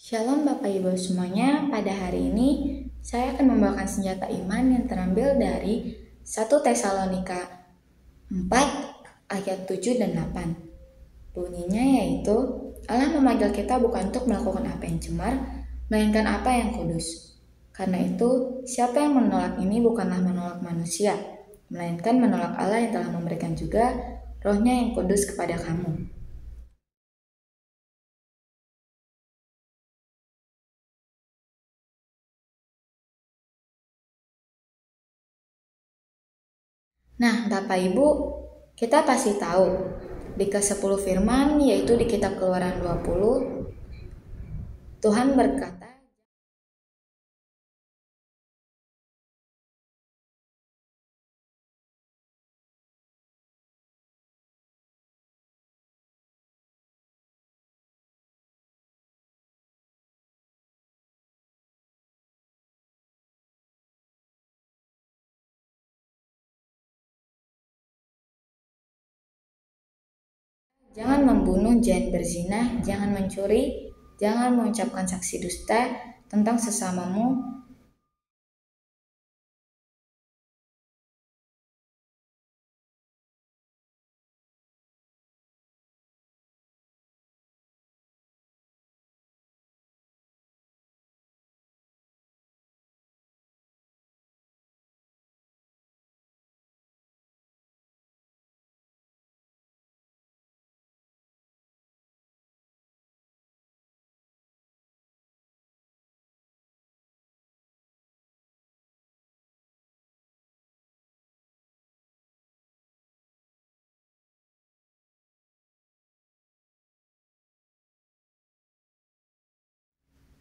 Shalom Bapak Ibu semuanya, pada hari ini saya akan membawakan senjata iman yang terambil dari 1 Tesalonika 4 ayat 7 dan 8. Bunyinya yaitu, Allah memanggil kita bukan untuk melakukan apa yang cemar, melainkan apa yang kudus. Karena itu, siapa yang menolak ini bukanlah menolak manusia, melainkan menolak Allah yang telah memberikan juga Roh-Nya yang kudus kepada kamu. Nah, Bapak Ibu, kita pasti tahu di ke-10 firman, yaitu di kitab Keluaran 20, Tuhan berkata, jangan membunuh, jangan berzina, jangan mencuri, jangan mengucapkan saksi dusta tentang sesamamu.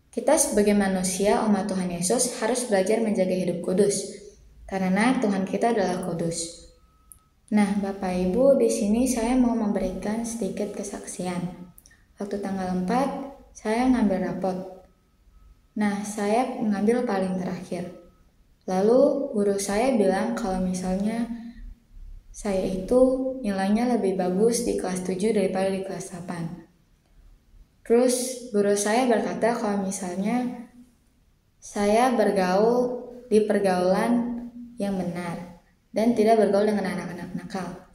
Kita sebagai manusia, umat Tuhan Yesus harus belajar menjaga hidup kudus, karena Tuhan kita adalah kudus. Nah, Bapak Ibu, di sini saya mau memberikan sedikit kesaksian. Waktu tanggal 4, saya ngambil rapot. Nah, saya mengambil paling terakhir. Lalu guru saya bilang kalau misalnya saya itu nilainya lebih bagus di kelas 7 daripada di kelas 8. Terus guru saya berkata kalau misalnya saya bergaul di pergaulan yang benar dan tidak bergaul dengan anak-anak nakal.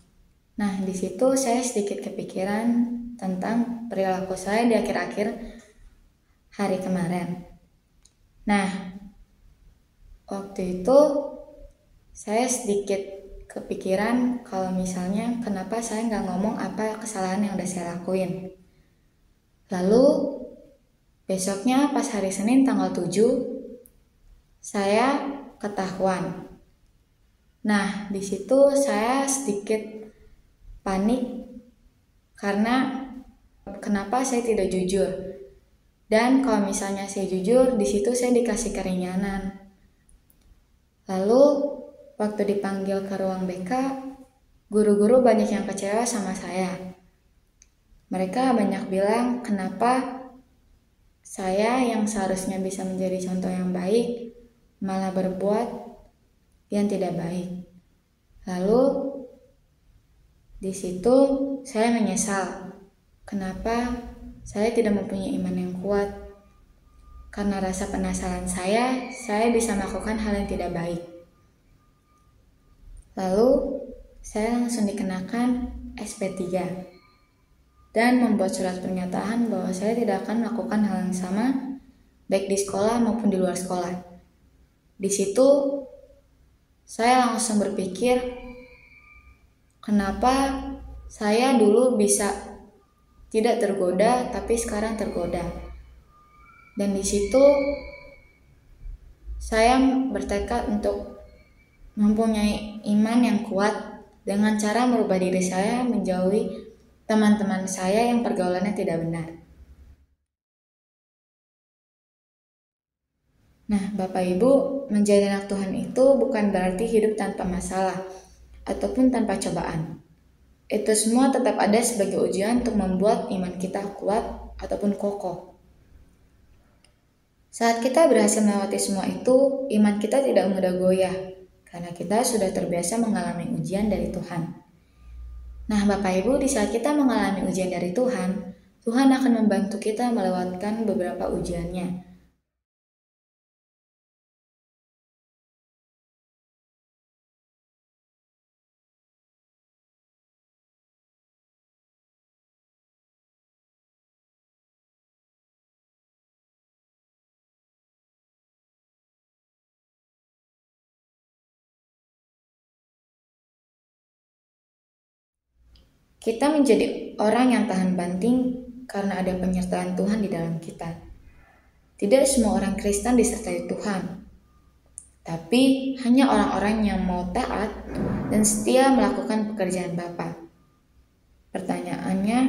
Nah, di situ saya sedikit kepikiran tentang perilaku saya di akhir-akhir hari kemarin. Nah, waktu itu saya sedikit kepikiran kalau misalnya kenapa saya nggak ngomong apa kesalahan yang udah saya lakuin. Lalu besoknya pas hari Senin tanggal 7, saya ketahuan. Nah, di situ saya sedikit panik karena kenapa saya tidak jujur. Dan kalau misalnya saya jujur, di situ saya dikasih keringanan. Lalu waktu dipanggil ke ruang BK, guru-guru banyak yang kecewa sama saya. Mereka banyak bilang kenapa saya yang seharusnya bisa menjadi contoh yang baik malah berbuat yang tidak baik. Lalu di situ saya menyesal kenapa saya tidak mempunyai iman yang kuat. Karena rasa penasaran saya bisa melakukan hal yang tidak baik. Lalu saya langsung dikenakan SP3 dan membuat surat pernyataan bahwa saya tidak akan melakukan hal yang sama baik di sekolah maupun di luar sekolah. Di situ saya langsung berpikir kenapa saya dulu bisa tidak tergoda tapi sekarang tergoda. Dan di situ saya bertekad untuk mempunyai iman yang kuat dengan cara merubah diri saya menjauhi teman-teman saya yang pergaulannya tidak benar. Nah, Bapak Ibu, menjadi anak Tuhan itu bukan berarti hidup tanpa masalah ataupun tanpa cobaan. Itu semua tetap ada sebagai ujian untuk membuat iman kita kuat ataupun kokoh. Saat kita berhasil melewati semua itu, iman kita tidak mudah goyah karena kita sudah terbiasa mengalami ujian dari Tuhan. Nah, Bapak Ibu, di saat kita mengalami ujian dari Tuhan, Tuhan akan membantu kita melewatkan beberapa ujiannya. Kita menjadi orang yang tahan banting karena ada penyertaan Tuhan di dalam kita. Tidak semua orang Kristen disertai Tuhan, tapi hanya orang-orang yang mau taat dan setia melakukan pekerjaan Bapa. Pertanyaannya,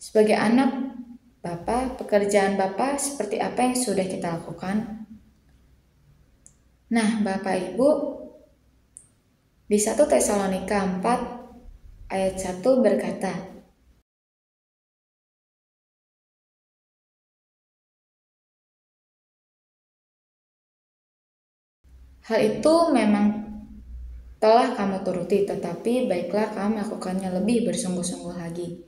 sebagai anak Bapa, pekerjaan Bapa seperti apa yang sudah kita lakukan? Nah, Bapak Ibu, di 1 Tesalonika 4 ayat 1 berkata, hal itu memang telah kamu turuti, tetapi baiklah kamu melakukannya lebih bersungguh-sungguh lagi.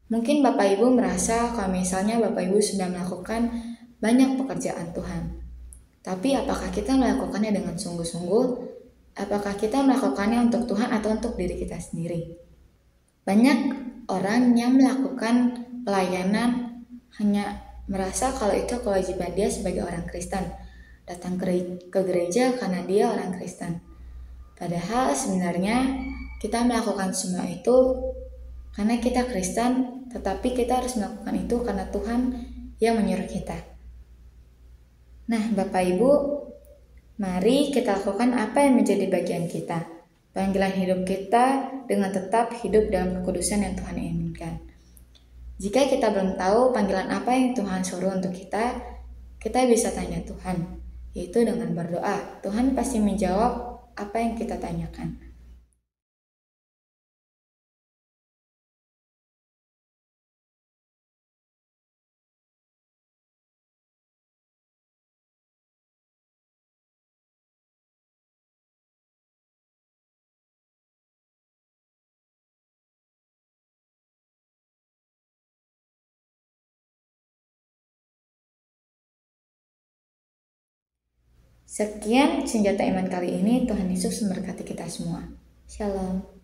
Mungkin Bapak Ibu merasa kalau misalnya Bapak Ibu sudah melakukan banyak pekerjaan Tuhan. Tapi apakah kita melakukannya dengan sungguh-sungguh? Apakah kita melakukannya untuk Tuhan atau untuk diri kita sendiri? Banyak orang yang melakukan pelayanan hanya merasa kalau itu kewajiban dia sebagai orang Kristen. Datang ke gereja karena dia orang Kristen. Padahal sebenarnya kita melakukan semua itu karena kita Kristen, tetapi kita harus melakukan itu karena Tuhan yang menyuruh kita. Nah, Bapak Ibu, mari kita lakukan apa yang menjadi bagian kita. Panggilan hidup kita dengan tetap hidup dalam kekudusan yang Tuhan inginkan. Jika kita belum tahu panggilan apa yang Tuhan suruh untuk kita bisa tanya Tuhan, yaitu dengan berdoa. Tuhan pasti menjawab apa yang kita tanyakan. Sekian senjata iman kali ini. Tuhan Yesus memberkati kita semua. Shalom.